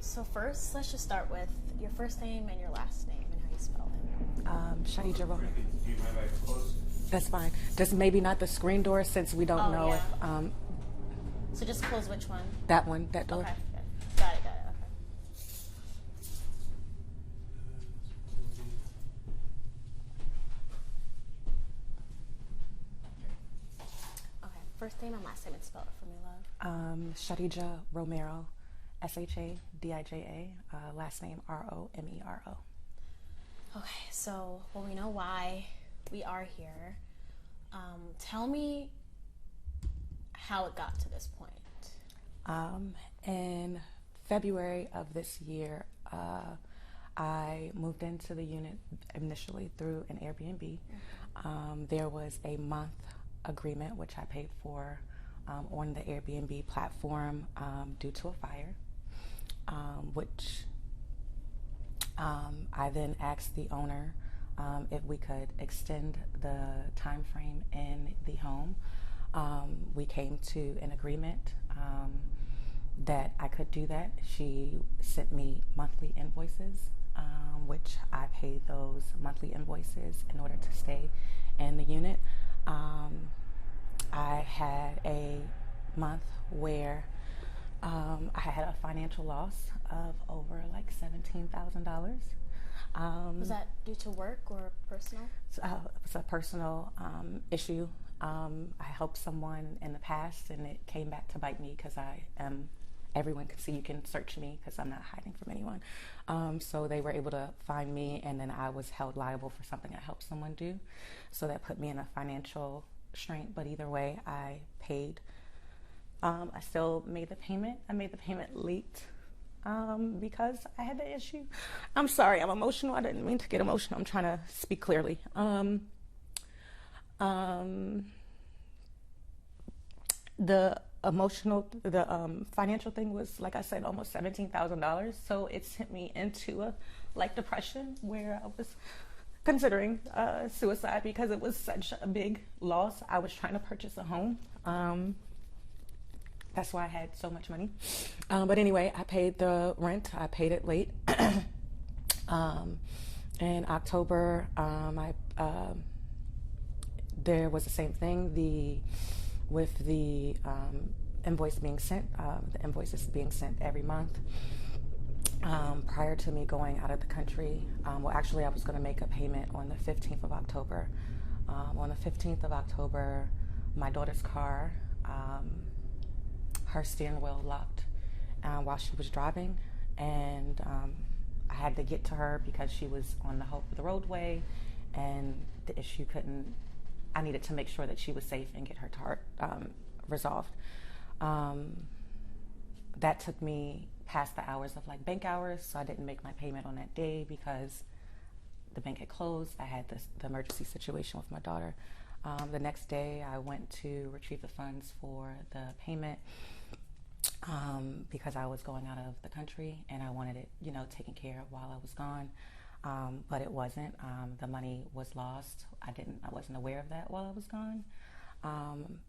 So first, let's just start with your first name and your last name and how you spell it. Shadi Jerome. Do you mind if I close? That's fine. Just maybe not the screen door since we don't know if So just close which one? that one, that door. Okay, good. Got it, okay. Okay, first name and last name and spell it for me, love. Shadija Romero, Shadija, last name Romero. Okay, so we know why we are here. Tell me how it got to this point. In February of this year, I moved into the unit initially through an Airbnb. There was a month agreement which I paid for on the Airbnb platform due to a fire, which I then asked the owner if we could extend the time frame in the home. We came to an agreement that I could do that. She sent me monthly invoices, which I paid those monthly invoices in order to stay in the unit. I had a month where I had a financial loss of over like $17,000. Was that due to work or personal? It was a personal issue. I helped someone in the past and it came back to bite me because everyone can see, you can search me because I'm not hiding from anyone. So they were able to find me and then I was held liable for something I helped someone do. So that put me in a financial strain, but either way, I paid. I still made the payment. I made the payment late because I had the issue. I'm sorry, I'm emotional. I didn't mean to get emotional. I'm trying to speak clearly. The financial thing was, like I said, almost $17,000. So it sent me into a depression where I was considering suicide because it was such a big loss. I was trying to purchase a home. That's why I had so much money. But anyway, I paid the rent. I paid it late. In October, there was the same thing. With the invoice being sent, the invoices being sent every month. Prior to me going out of the country, well, actually, I was going to make a payment on the 15th of October. On the 15th of October, my daughter's car, her steering wheel locked while she was driving, and I had to get to her because she was on the roadway, and the issue I needed to make sure that she was safe and get her resolved. That took me past the hours of bank hours, so I didn't make my payment on that day because the bank had closed. I had the emergency situation with my daughter. The next day, I went to retrieve the funds for the payment because I was going out of the country and I wanted it, taken care of while I was gone. But it wasn't. The money was lost. I wasn't aware of that while I was gone.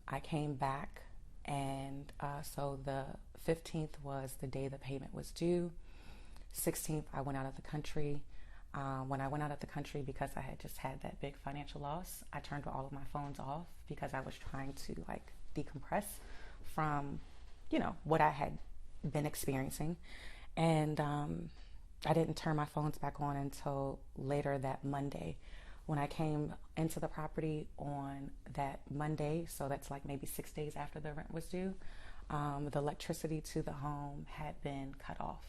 I came back, and so the 15th was the day the payment was due. 16th, I went out of the country. When I went out of the country, because I had just had that big financial loss, I turned all of my phones off because I was trying to decompress from, what I had been experiencing. And I didn't turn my phones back on until later that Monday. When I came into the property on that Monday, so that's maybe 6 days after the rent was due, the electricity to the home had been cut off.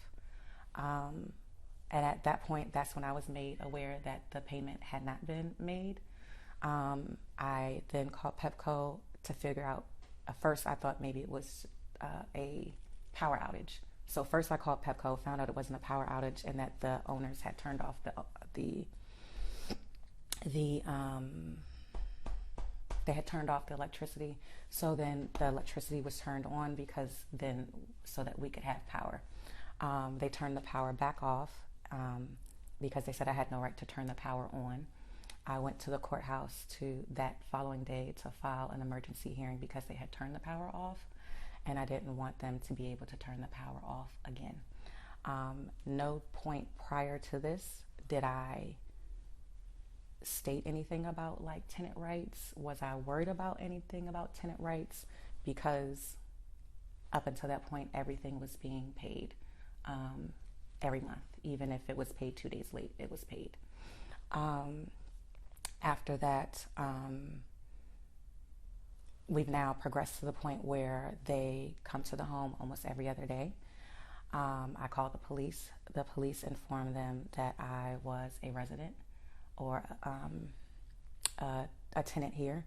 And at that point, that's when I was made aware that the payment had not been made. I then called Pepco to figure out, at first I thought maybe it was a power outage. So first I called Pepco, found out it wasn't a power outage and that the owners had turned off they had turned off the electricity. So then the electricity was turned on so that we could have power. They turned the power back off because they said I had no right to turn the power on. I went to the courthouse that following day to file an emergency hearing because they had turned the power off, and I didn't want them to be able to turn the power off again. No point prior to this did I state anything about like tenant rights. Was I worried about anything about tenant rights? Because up until that point, everything was being paid every month. Even if it was paid 2 days late, it was paid. After that, we've now progressed to the point where they come to the home almost every other day. I called the police. The police informed them that I was a resident or a tenant here.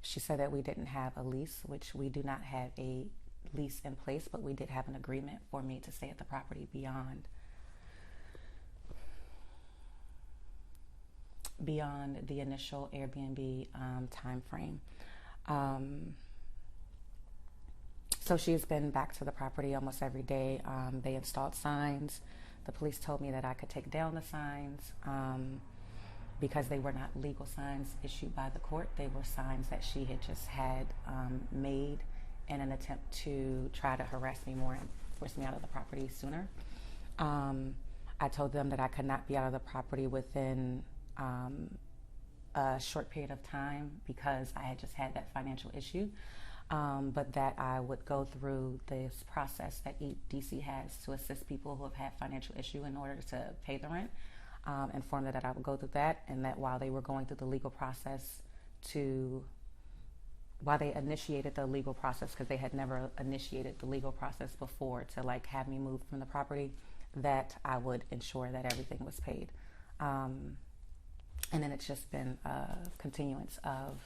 She said that we didn't have a lease, which we do not have a lease in place, but we did have an agreement for me to stay at the property beyond the initial Airbnb time frame. So she's been back to the property almost every day. They installed signs. The police told me that I could take down the signs because they were not legal signs issued by the court. They were signs that she had just had made in an attempt to try to harass me more and force me out of the property sooner. I told them that I could not be out of the property within a short period of time because I had just had that financial issue, but that I would go through this process that DC has to assist people who have had financial issue in order to pay the rent. Informed that I would go through that, and that while they were going through the legal process while they initiated the legal process, because they had never initiated the legal process before to like have me moved from the property, that I would ensure that everything was paid. And then it's just been a continuance of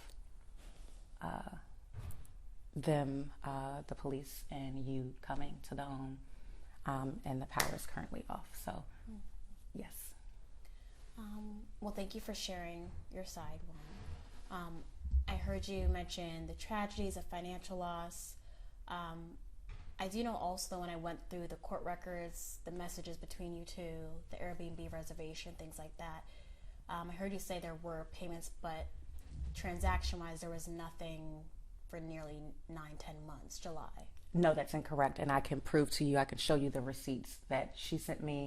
them, the police, and you coming to the home, and the power is currently off. So, yes. Well, thank you for sharing your side, Juan. I heard you mention the tragedies of financial loss. I do know also when I went through the court records, the messages between you two, the Airbnb reservation, things like that. I heard you say there were payments, but transaction-wise, there was nothing for nearly 9-10 months, July. No, that's incorrect. And I can prove to you, I can show you the receipts that she sent me